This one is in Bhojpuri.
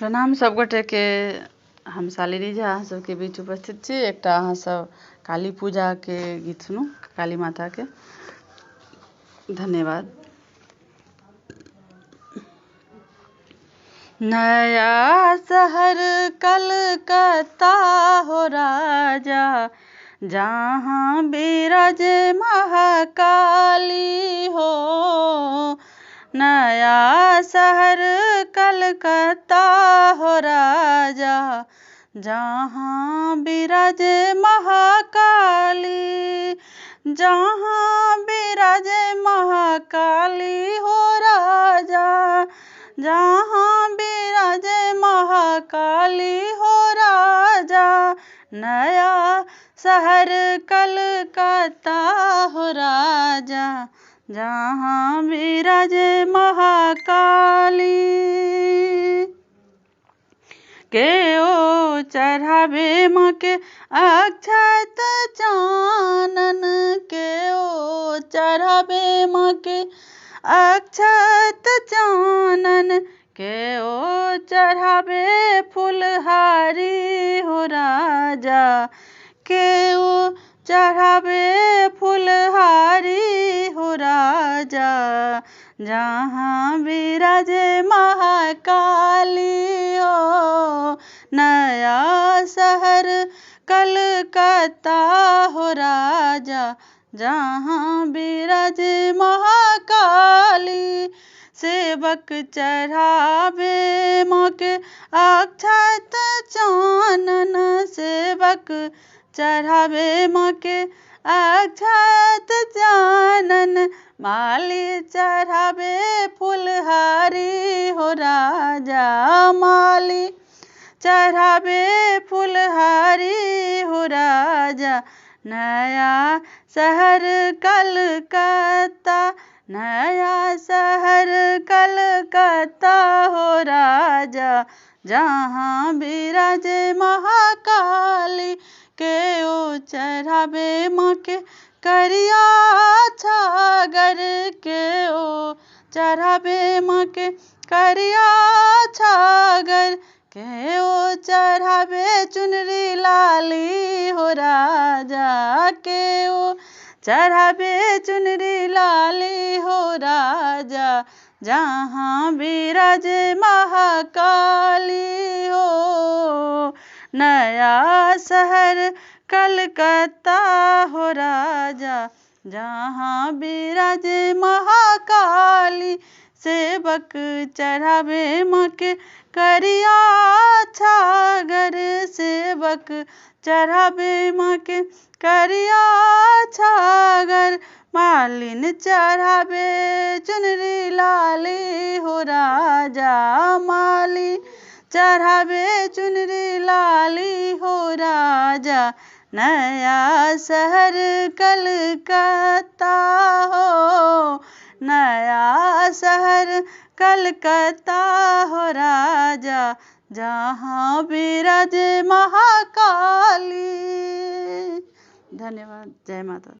प्रणाम सब गोटे के। हम शालिनी झा अहाँ सबके बीच उपस्थित छी। एकटा अहाँ सब काली पूजा के गीत सुनू, काली माता के। धन्यवाद। नया शहर कलकत्ता हो राजा, जहाँ बिराजे महाकाली हो। नया शहर कलकत्ता हो राजा, जहाँ बिराजे महाकाली, जहाँ बिराजे महाकाली हो राजा, जहाँ बिराजे महाकाली हो राजा। नया शहर कलकत्ता हो राजा, जहाँ बिराजे महाकाली। के ओ चढ़ावे माँ के अक्षत चानन, के ओ चढ़ावे माँ के अक्षत चानन, के ओ चढ़ावे फुलहारी हो राजा, के ओ चढ़ावे फुलहारी हो राजा। जहाँ बिराजे महाकाली हो। नया शहर कलकत्ता हो राजा, जहाँ बिराजे महाकाली। सेवक चढ़ावे माँ के अक्षत चानन, सेवक चढ़ावे माँ के अक्षत चानन, माली चढ़ावे फुलहारी हो राजा, माली चढ़ावे फुलहारी हो राजा। नया शहर कलकत्ता, नया शहर कलकत्ता हो राजा, जहाँ बिराजे महाकाली। के ओ चढ़ावे माँ के करिया छागर, के ओ चढ़ावे माँ के करिया छागर, के ओ चढ़ावे चुनरी लाली हो राजा, के ओ चढ़ावे चुनरी लाली हो राजा। जहाँ बिराजे महाकाली हो। नया शहर कलकत्ता हो राजा, जहाँ बिराजे महाकाली। सेवक चढ़ावे माँ के करिया छागर, सेवक चढ़ावे माँ के करिया छागर, मालिन चढ़ावे चुनरी लाली हो राजा, माली चढ़ावे चुनरी लाली हो राजा। नया शहर कलकत्ता हो, नया शहर कलकत्ता हो राजा, जहाँ बिराजे महाकाली। धन्यवाद। जय माता।